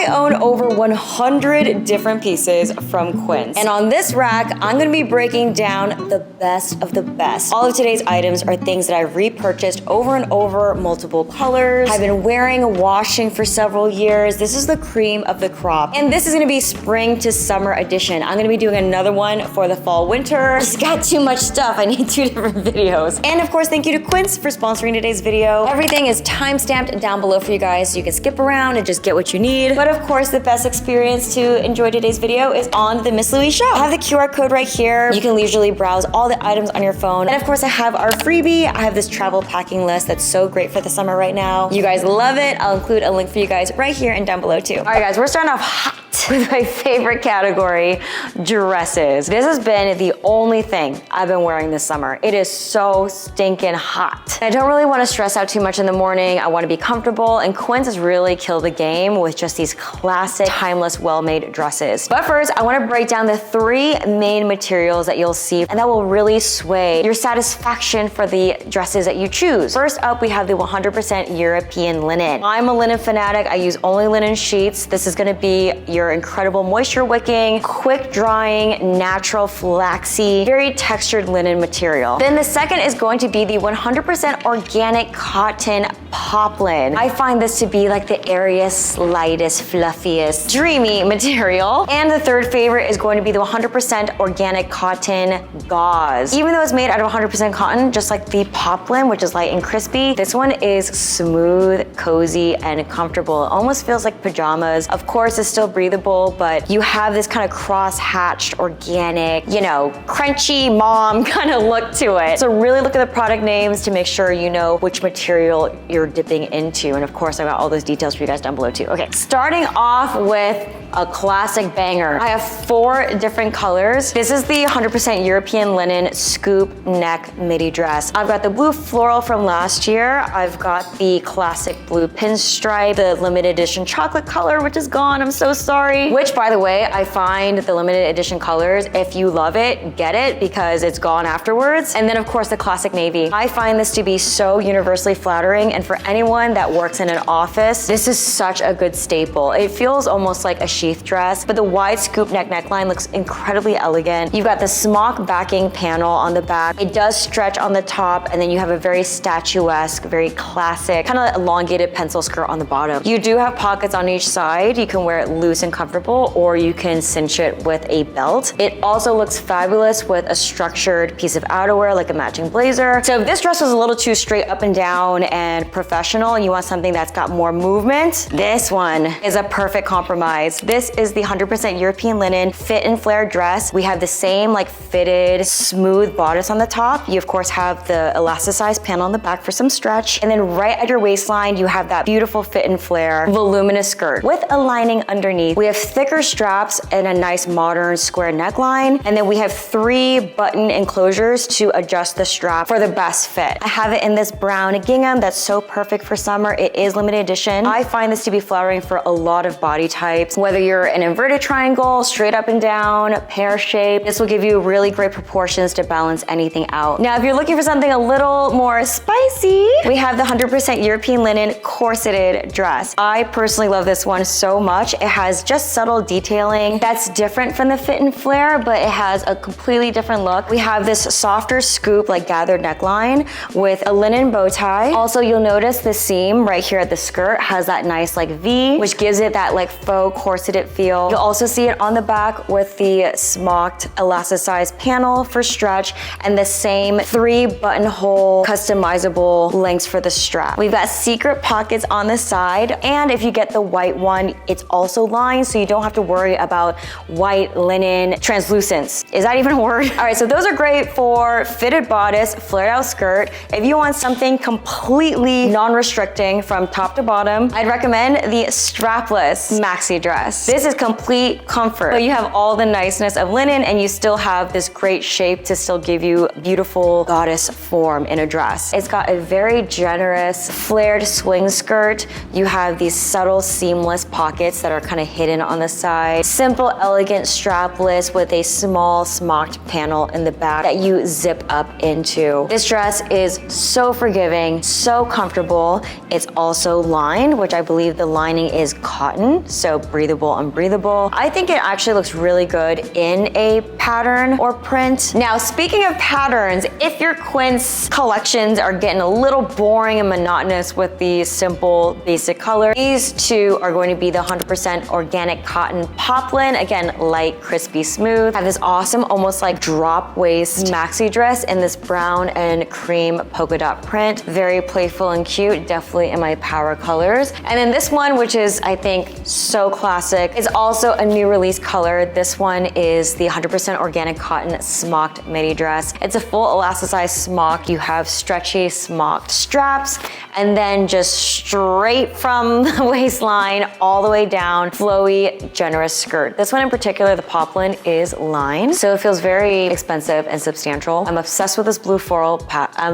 I own over 100 different pieces from Quince. And on this rack, I'm gonna be breaking down the best of the best. All of today's items are things that I've repurchased over and over, multiple colors. I've been wearing and washing for several years. This is the cream of the crop. And this is gonna be spring to summer edition. I'm gonna be doing another one for the fall winter. Just got too much stuff. I need 2 different videos. And of course, thank you to Quince for sponsoring today's video. Everything is time-stamped down below for you guys so you can skip around and just get what you need. But of course, the best experience to enjoy today's video is on the Miss Louie shop. I have the QR code right here. You can leisurely browse all the items on your phone. And of course, I have our freebie. I have this travel packing list that's so great for the summer right now. You guys love it. I'll include a link for you guys right here and down below too. All right, guys, we're starting off hot with my favorite category, dresses. This has been the only thing I've been wearing this summer. It is so stinking hot. I don't really want to stress out too much in the morning. I want to be comfortable, and Quince has really killed the game with just these classic, timeless, well-made dresses. But first, I want to break down the 3 main materials that you'll see, and that will really sway your satisfaction for the dresses that you choose. First up, we have the 100% European linen. I'm a linen fanatic. I use only linen sheets. This is going to be your incredible moisture wicking, quick drying, natural flaxy, very textured linen material. Then the second is going to be the 100% organic cotton poplin. I find this to be like the airiest, lightest, fluffiest, dreamy material. And the third favorite is going to be the 100% organic cotton gauze. Even though it's made out of 100% cotton, just like the poplin, which is light and crispy, this one is smooth, cozy, and comfortable. It almost feels like pajamas. Of course, it's still breathable, but you have this kind of cross-hatched, organic, you know, crunchy mom kind of look to it. So really look at the product names to make sure you know which material you're dipping into. And of course, I got all those details for you guys down below too. Okay, starting off with a classic banger. I have 4 different colors. This is the 100% European linen scoop neck midi dress. I've got the blue floral from last year. I've got the classic blue pinstripe, the limited edition chocolate color, which is gone. I'm so sorry. Which, by the way, I find the limited edition colors, if you love it, get it because it's gone afterwards. And then of course the classic navy. I find this to be so universally flattering, and for anyone that works in an office, this is such a good staple. It feels almost like a sheath dress, but the wide scoop neck neckline looks incredibly elegant. You've got the smock backing panel on the back. It does stretch on the top, and then you have a very statuesque, very classic, kind of elongated pencil skirt on the bottom. You do have pockets on each side. You can wear it loose and comfortable, or you can cinch it with a belt. It also looks fabulous with a structured piece of outerwear, like a matching blazer. So if this dress was a little too straight up and down and professional, and you want something that's got more movement, this one is a perfect compromise. This is the 100% European linen fit and flare dress. We have the same like fitted, smooth bodice on the top. You of course have the elasticized panel on the back for some stretch. And then right at your waistline, you have that beautiful fit and flare voluminous skirt with a lining underneath. We have thicker straps and a nice modern square neckline. And then we have 3 button enclosures to adjust the strap for the best fit. I have it in this brown gingham that's so perfect for summer. It is limited edition. I find this to be flattering for a lot of body types. Whether you're an inverted triangle, straight up and down, pear shape, this will give you really great proportions to balance anything out. Now, if you're looking for something a little more spicy, we have the 100% European linen corseted dress. I personally love this one so much. It has just subtle detailing that's different from the fit and flare, but it has a completely different look. We have this softer scoop, like gathered neckline with a linen bow tie. Also, you'll notice the seam right here at the skirt has that nice like V, which gives it that like faux corseted feel. You'll also see it on the back with the smocked elasticized panel for stretch and the same 3 buttonhole customizable lengths for the strap. We've got secret pockets on the side, and if you get the white one, it's also lined, so you don't have to worry about white linen translucence. Is that even a word? All right, so those are great for fitted bodice, flared out skirt. If you want something completely non-restricting from top to bottom, I'd recommend the strapless maxi dress. This is complete comfort. So you have all the niceness of linen, and you still have this great shape to still give you beautiful goddess form in a dress. It's got a very generous flared swing skirt. You have these subtle seamless pockets that are kind of hidden again on the side. Simple, elegant strapless with a small smocked panel in the back that you zip up into. This dress is so forgiving, so comfortable. It's also lined, which I believe the lining is cotton, so breathable, unbreathable. I think it actually looks really good in a pattern or print. Now, speaking of patterns, if your Quince collections are getting a little boring and monotonous with the simple, basic color, these two are going to be the 100% organic cotton poplin. Again, light, crispy, smooth. Have this awesome, almost like drop waist maxi dress in this brown and cream polka dot print. Very playful and cute, definitely in my power colors. And then this one, which is, I think, so classic, is also a new release color. This one is the 100% organic cotton smocked midi dress. It's a full elasticized smock. You have stretchy smocked straps, and then just straight from the waistline all the way down, flowy, generous skirt. This one in particular, the poplin, is lined, so it feels very expensive and substantial. I'm obsessed with this blue floral pattern.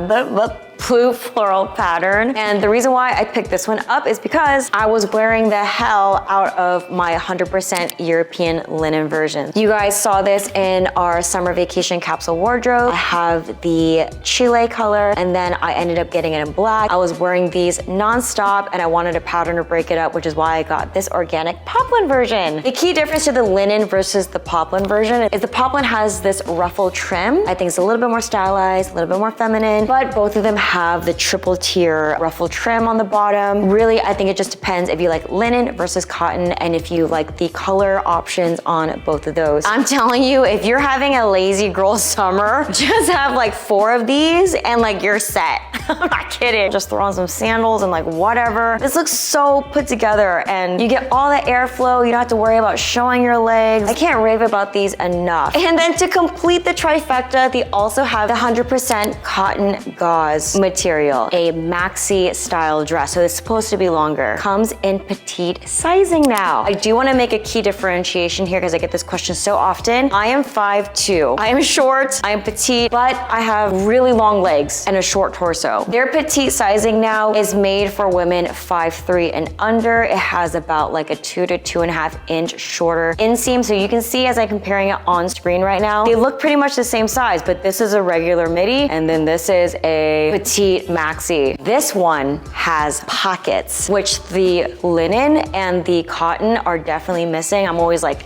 And the reason why I picked this one up is because I was wearing the hell out of my 100% European linen version. You guys saw this in our summer vacation capsule wardrobe. I have the Chile color, and then I ended up getting it in black. I was wearing these nonstop, and I wanted a pattern to break it up, which is why I got this organic poplin version. The key difference to the linen versus the poplin version is the poplin has this ruffle trim. I think it's a little bit more stylized, a little bit more feminine, but both of them have the triple tier ruffle trim on the bottom. Really, I think it just depends if you like linen versus cotton and if you like the color options on both of those. I'm telling you, if you're having a lazy girl summer, just have like 4 of these and like you're set. I'm not kidding. Just throw on some sandals and like whatever. This looks so put together and you get all the airflow. You don't have to worry about showing your legs. I can't rave about these enough. And then to complete the trifecta, they also have the 100% cotton gauze material, a maxi style dress. So it's supposed to be longer. Comes in petite sizing now. I do want to make a key differentiation here because I get this question so often. I am 5'2". I am short, I am petite, but I have really long legs and a short torso. Their petite sizing now is made for women 5'3" and under. It has about like a 2 to 2.5 inch shorter inseam. So you can see as I'm comparing it on screen right now, they look pretty much the same size, but this is a regular midi and then this is a petite maxi. This one has pockets, which the linen and the cotton are definitely missing. I'm always like,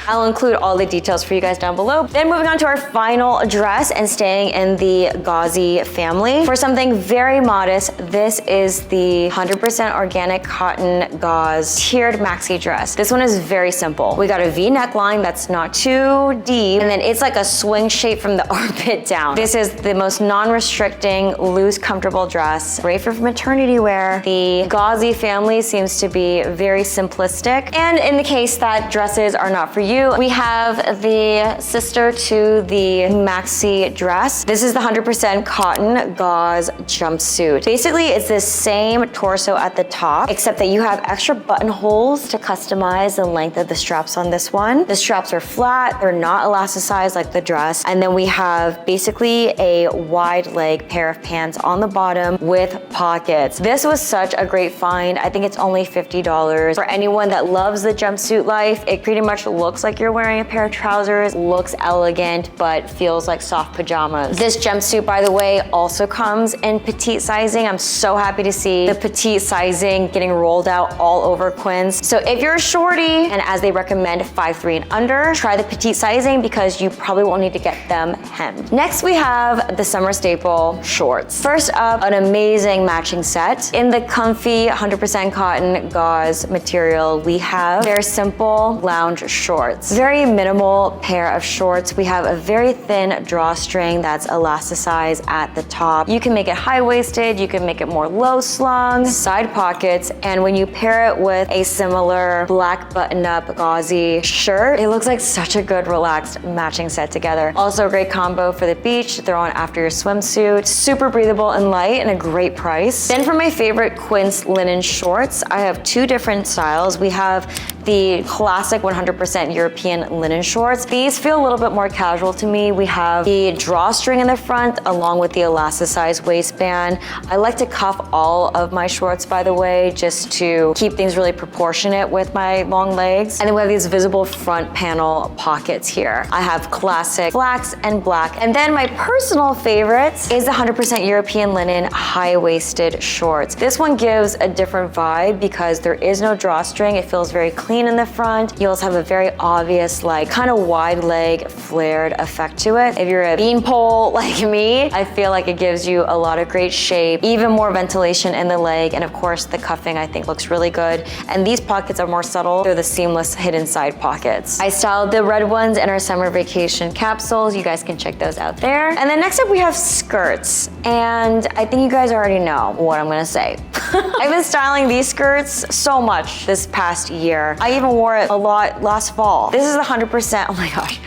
I'll include all the details for you guys down below. Then moving on to our final dress and staying in the gauzy family. For something very modest, this is the 100% organic cotton gauze tiered maxi dress. This one is very simple. We got a V neckline that's not too deep, and then it's like a swing shape from the armpit down. This is the most non-restricting, loose, comfortable dress. Great for maternity wear. The gauzy family seems to be very simplistic. And in the case that dresses are not for you, we have the sister to the maxi dress. This is the 100% cotton gauze jumpsuit. Basically, it's the same torso at the top, except that you have extra buttonholes to customize the length of the straps on this one. The straps are flat, they're not elasticized like the dress. And then we have basically a wide leg pair of pants on the bottom with pockets. This was such a great find. I think it's only $50. For anyone that loves the jumpsuit life, it pretty much looks like you're wearing a pair of trousers, looks elegant, but feels like soft pajamas. This jumpsuit, by the way, also comes in petite sizing. I'm so happy to see the petite sizing getting rolled out all over Quince. So if you're a shorty, and as they recommend 5'3" and under, try the petite sizing because you probably won't need to get them hemmed. Next, we have the summer staple shorts. First up, an amazing matching set. In the comfy 100% cotton gauze material, we have very simple lounge shorts. Very minimal pair of shorts. We have a very thin drawstring that's elasticized at the top. You can make it high-waisted, you can make it more low-slung, side pockets, and when you pair it with a similar black button-up gauzy shirt, it looks like such a good relaxed matching set together. Also a great combo for the beach to throw on after your swimsuit. Super breathable and light and a great price. Then for my favorite Quince linen shorts, I have 2 different styles. We have the classic 100% European linen shorts. These feel a little bit more casual to me. We have the drawstring in the front along with the elasticized waistband. I like to cuff all of my shorts, by the way, just to keep things really proportionate with my long legs. And then we have these visible front panel pockets here. I have classic blacks and black. And then my personal favorite is the 100% European linen high-waisted shorts. This one gives a different vibe because there is no drawstring. It feels very clean in the front. You also have a very obvious, like, kind of wide leg flared effect to it. If you're a beanpole like me, I feel like it gives you a lot of great shape, even more ventilation in the leg, and of course the cuffing I think looks really good. And these pockets are more subtle. They're the seamless hidden side pockets. I styled the red ones in our summer vacation capsules. You guys can check those out there. And then next up we have skirts. And I think you guys already know what I'm gonna say. I've been styling these skirts so much this past year. I even wore it a lot last fall. This is 100%, oh my gosh.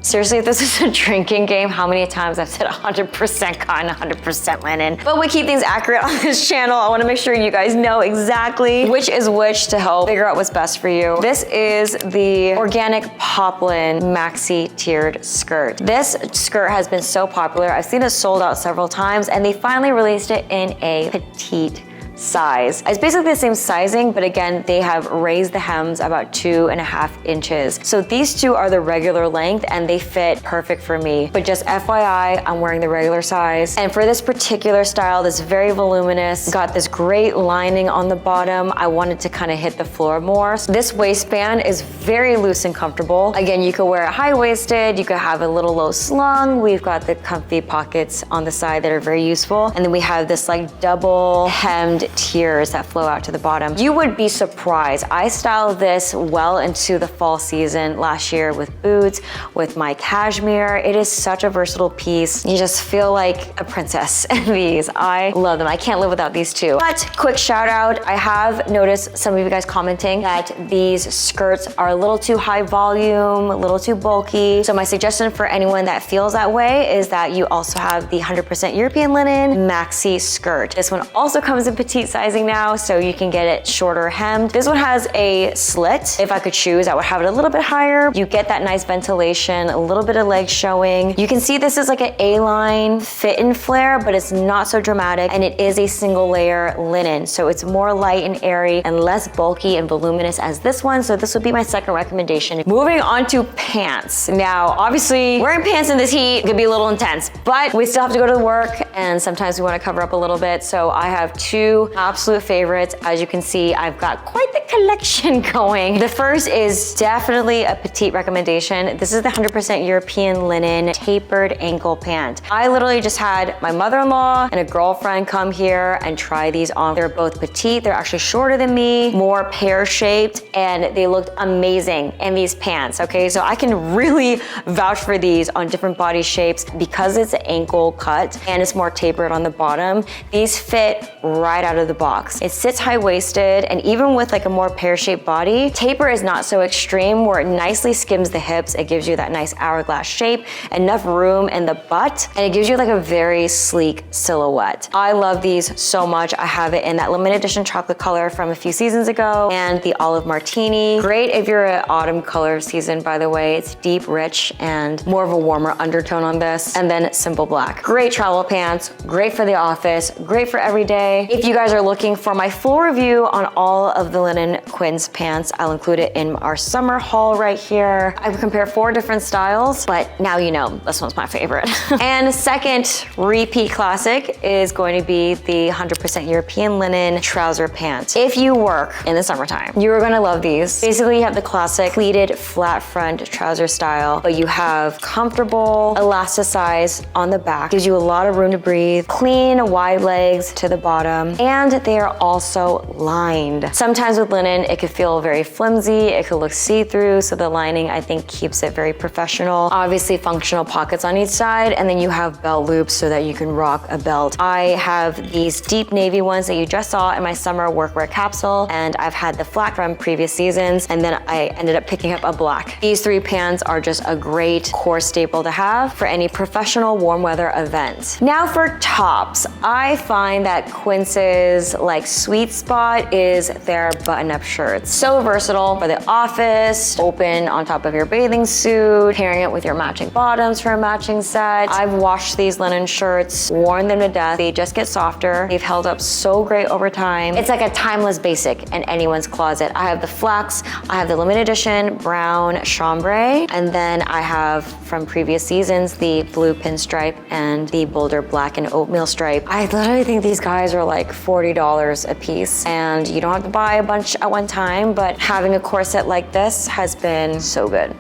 Seriously, if this is a drinking game, how many times I've said 100% cotton, 100% linen. But we keep things accurate on this channel. I wanna make sure you guys know exactly which is which to help figure out what's best for you. This is the organic poplin maxi tiered skirt. This skirt has been so popular. I've seen it sold out several times and they finally released it in a petite size. It's basically the same sizing, but again, they have raised the hems about 2.5 inches. So these two are the regular length and they fit perfect for me. But just FYI, I'm wearing the regular size. And for this particular style, this very voluminous, got this great lining on the bottom. I wanted to kind of hit the floor more. So this waistband is very loose and comfortable. Again, you could wear it high-waisted, you could have a little low slung. We've got the comfy pockets on the side that are very useful. And then we have this like double hemmed tiers that flow out to the bottom. You would be surprised. I styled this well into the fall season last year with boots, with my cashmere. It is such a versatile piece. You just feel like a princess in these. I love them. I can't live without these two. But quick shout out, I have noticed some of you guys commenting that these skirts are a little too high volume, a little too bulky. So my suggestion for anyone that feels that way is that you also have the 100% European linen maxi skirt. This one also comes in petite sizing now, so you can get it shorter hemmed. This one has a slit. If I could choose, I would have it a little bit higher. You get that nice ventilation, a little bit of leg showing. You can see this is like an A-line fit and flare, but it's not so dramatic, and it is a single layer linen, so it's more light and airy and less bulky and voluminous as this one, so this would be my second recommendation. Moving on to pants. Now, obviously, wearing pants in this heat could be a little intense, but we still have to go to work, and sometimes we want to cover up a little bit, so I have two absolute favorites. As you can see, I've got quite the collection going. The first is definitely a petite recommendation. This is the 100% European linen tapered ankle pant. I literally just had my mother-in-law and a girlfriend come here and try these on. They're both petite. They're actually shorter than me, more pear-shaped, and they looked amazing in these pants, okay? So I can really vouch for these on different body shapes because it's an ankle cut and it's more tapered on the bottom. These fit right out of the box. It sits high-waisted, and even with like a more pear-shaped body, taper is not so extreme where it nicely skims the hips. It gives you that nice hourglass shape, enough room in the butt, and it gives you like a very sleek silhouette. I love these so much. I have it in that limited edition chocolate color from a few seasons ago and the olive martini. Great if you're an autumn color season, by the way. It's deep, rich, and more of a warmer undertone on this. And then simple black. Great travel pants, great for the office, great for every day. If you guys are looking for my full review on all of the linen Quince pants, I'll include it in our summer haul right here. I would compare 4 different styles, but now you know this one's my favorite. And second repeat classic is going to be the 100% European linen trouser pant. If you work in the summertime, you're gonna love these. Basically, you have the classic pleated flat front trouser style, but you have comfortable elasticized on the back. Gives you a lot of room to breathe. Clean, wide legs to the bottom, and they are also lined. Sometimes with linen, it could feel very flimsy, it could look see-through, so the lining, I think, keeps it very professional. Obviously, functional pockets on each side, and then you have belt loops so that you can rock a belt. I have these deep navy ones that you just saw in my summer workwear capsule, and I've had the flat from previous seasons, and then I ended up picking up a black. These 3 pants are just a great core staple to have for any professional warm weather event. Now Now for tops, I find that Quince's like sweet spot is their button-up shirts. So versatile for the office, open on top of your bathing suit, pairing it with your matching bottoms for a matching set. I've washed these linen shirts, worn them to death. They just get softer. They've held up so great over time. It's like a timeless basic in anyone's closet. I have the flex, I have the limited edition brown chambray, and then I have from previous seasons the blue pinstripe and the bolder black and oatmeal stripe. I literally think these guys are like $40 a piece, and you don't have to buy a bunch at one time, but having a corset like this has been so good.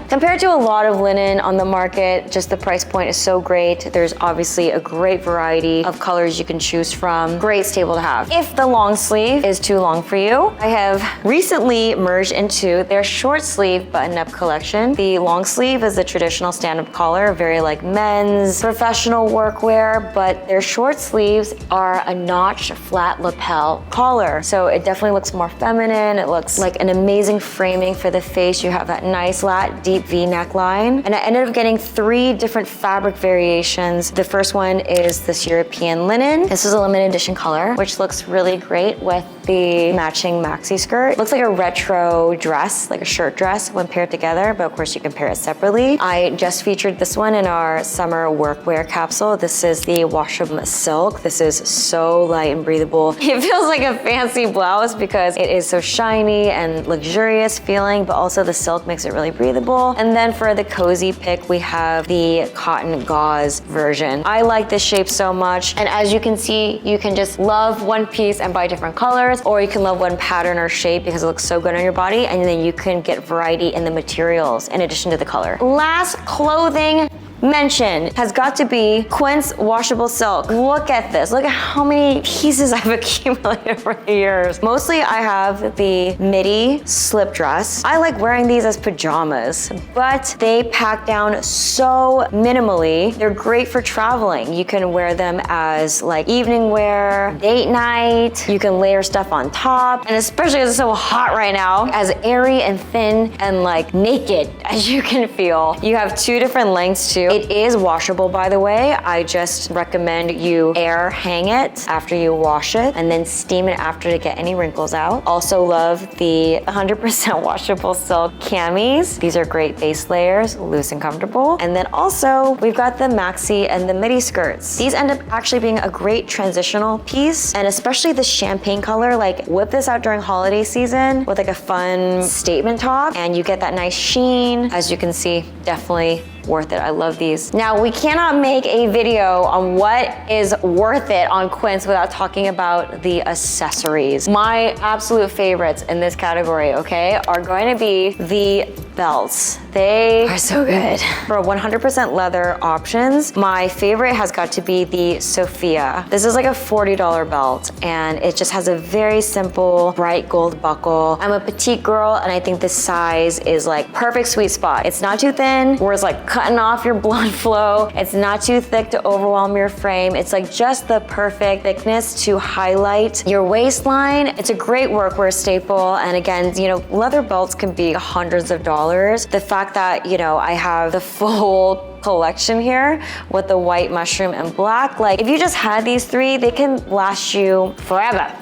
Compared to a lot of linen on the market, just the price point is so great. There's obviously a great variety of colors you can choose from. Great staple to have. If the long sleeve is too long for you, I have recently merged into their short sleeve button-up collection. The long sleeve is the traditional stand-up collar, very like men's professional workwear, but their short sleeves are a notched flat lapel collar. So it definitely looks more feminine. It looks like an amazing framing for the face. You have that nice flat deep V neckline. And I ended up getting 3 different fabric variations. The first one is this European linen. This is a limited edition color, which looks really great with the matching maxi skirt. It looks like a retro dress, like a shirt dress when paired together, but of course you can pair it separately. I just featured this one in our summer workwear capsule. This is the washable silk. This is so light and breathable. It feels like a fancy blouse because it is so shiny and luxurious feeling, but also the silk makes it really breathable. And then for the cozy pick, we have the cotton gauze version. I like this shape so much. And as you can see, you can just love one piece and buy different colors, or you can love one pattern or shape because it looks so good on your body, and then you can get variety in the materials in addition to the color. Last clothing mention has got to be Quince washable silk. Look at this. Look at how many pieces I've accumulated over the years. Mostly I have the midi slip dress. I like wearing these as pajamas, but they pack down so minimally. They're great for traveling. You can wear them as like evening wear, date night. You can layer stuff on top, and especially because it's so hot right now, as airy and thin and like naked as you can feel. You have 2 different lengths too. It is washable, by the way. I just recommend you air hang it after you wash it and then steam it after to get any wrinkles out. Also love the 100% washable silk camis. These are great base layers, loose and comfortable. And then also we've got the maxi and the midi skirts. These end up actually being a great transitional piece, and especially the champagne color, like whip this out during holiday season with like a fun statement top and you get that nice sheen. As you can see, definitely worth it. I love these. Now, we cannot make a video on what is worth it on Quince without talking about the accessories. My absolute favorites in this category, okay, are going to be the belts. They are so good. For 100% leather options, my favorite has got to be the Sophia. This is like a $40 belt, and it just has a very simple bright gold buckle. I'm a petite girl, and I think this size is like perfect sweet spot. It's not too thin, where it's like cutting off your blood flow. It's not too thick to overwhelm your frame. It's like just the perfect thickness to highlight your waistline. It's a great workwear staple. And again, you know, leather belts can be hundreds of dollars. The fact that, you know, I have the full collection here with the white, mushroom, and black, like if you just had these 3, they can last you forever.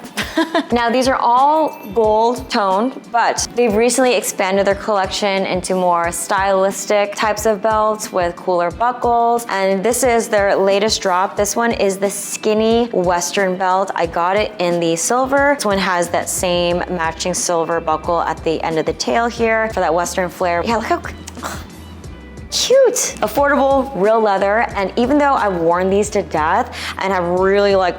Now, these are all gold toned, but they've recently expanded their collection into more stylistic types of belts with cooler buckles. And this is their latest drop. This one is the skinny Western belt. I got it in the silver. This one has that same matching silver buckle at the end of the tail here for that Western flair. Yeah, look how cute. Affordable, real leather. And even though I've worn these to death and have really like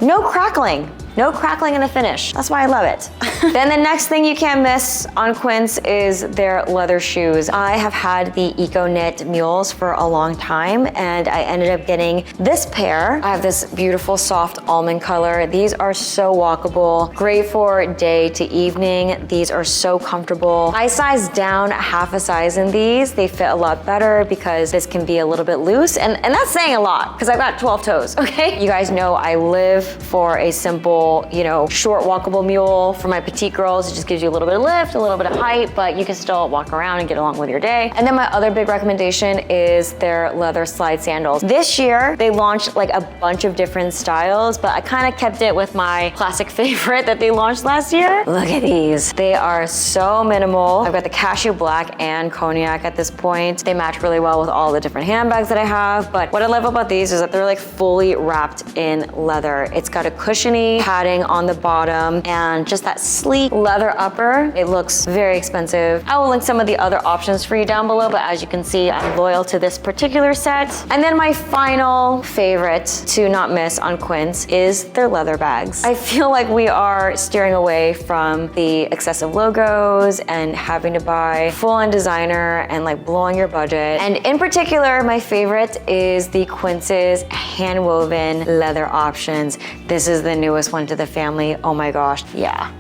no crackling in the finish. That's why I love it. Then the next thing you can't miss on Quince is their leather shoes. I have had the Eco Knit mules for a long time, and I ended up getting this pair. I have this beautiful soft almond color. These are so walkable, great for day to evening. These are so comfortable. I sized down half a size in these. They fit a lot better because this can be a little bit loose, and that's saying a lot because I've got 12 toes, okay? You guys know I live for a simple, you know, short walkable mule for my petite girls, it just gives you a little bit of lift, a little bit of height, but you can still walk around and get along with your day. And then my other big recommendation is their leather slide sandals. This year, they launched like a bunch of different styles, but I kind of kept it with my classic favorite that they launched last year. Look at these. They are so minimal. I've got the cashew black and cognac at this point. They match really well with all the different handbags that I have, but what I love about these is that they're like fully wrapped in leather. It's got a cushiony padding on the bottom and just that sleek leather upper. It looks very expensive. I will link some of the other options for you down below, but as you can see, I'm loyal to this particular set. And then my final favorite to not miss on Quince is their leather bags. I feel like we are steering away from the excessive logos and having to buy full-on designer and like blowing your budget. And in particular, my favorite is the Quince's hand-woven leather options. This is the newest one to the family. Oh my gosh, yeah.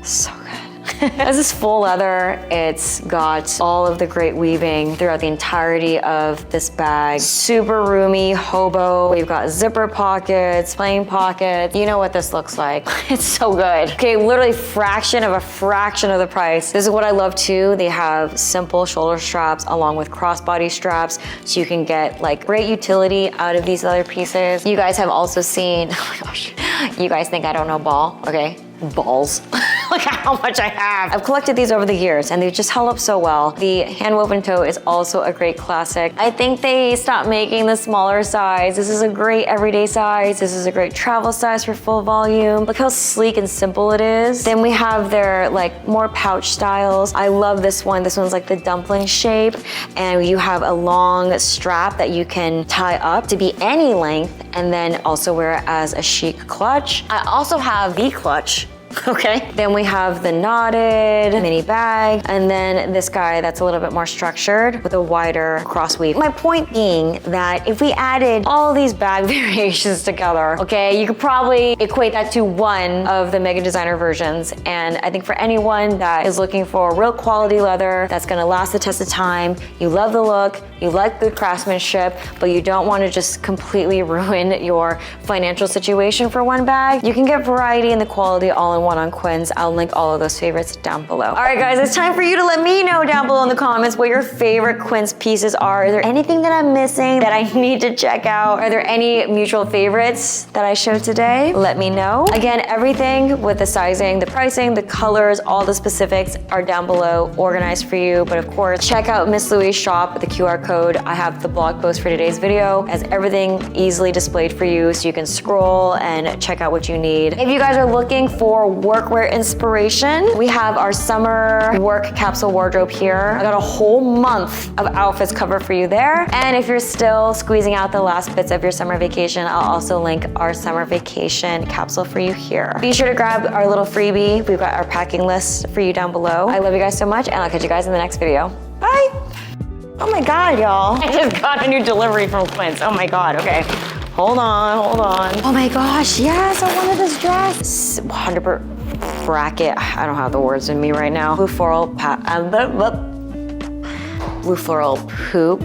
So good. This is full leather. It's got all of the great weaving throughout the entirety of this bag. Super roomy, hobo. We've got zipper pockets, plain pockets. You know what this looks like. It's so good. Okay, literally fraction of the price. This is what I love too. They have simple shoulder straps along with crossbody straps, so you can get like great utility out of these leather pieces. You guys have also seen, oh my gosh, you guys think I don't know ball, okay? Balls. Look at how much I have. I've collected these over the years and they've just held up so well. The hand-woven toe is also a great classic. I think they stopped making the smaller size. This is a great everyday size. This is a great travel size for full volume. Look how sleek and simple it is. Then we have their like more pouch styles. I love this one. This one's like the dumpling shape, and you have a long strap that you can tie up to be any length and then also wear it as a chic clutch. I also have the clutch. Okay, then we have the knotted mini bag, and then this guy that's a little bit more structured with a wider cross weave. My point being that if we added all these bag variations together, okay, you could probably equate that to one of the Mega Designer versions. And I think for anyone that is looking for real quality leather that's gonna last the test of time, you love the look, you like good craftsmanship, but you don't want to just completely ruin your financial situation for one bag, you can get variety and the quality all in one on Quince. I'll link all of those favorites down below. All right, guys, it's time for you to let me know down below in the comments what your favorite Quince pieces are. Is there anything that I'm missing that I need to check out? Are there any mutual favorites that I showed today? Let me know. Again, everything with the sizing, the pricing, the colors, all the specifics are down below, organized for you. But of course, check out Miss Louie's shop with the QR code. I have the blog post for today's video, has everything easily displayed for you so you can scroll and check out what you need. If you guys are looking for workwear inspiration, we have our summer work capsule wardrobe here. I got a whole month of outfits covered for you there. And if you're still squeezing out the last bits of your summer vacation, I'll also link our summer vacation capsule for you here. Be sure to grab our little freebie. We've got our packing list for you down below. I love you guys so much, and I'll catch you guys in the next video. Bye. Oh my God, y'all. I just got a new delivery from Quince. Oh my God, okay. Hold on. Oh my gosh, yes, I wanted this dress. 100% bracket. I don't have the words in me right now. Blue floral poop.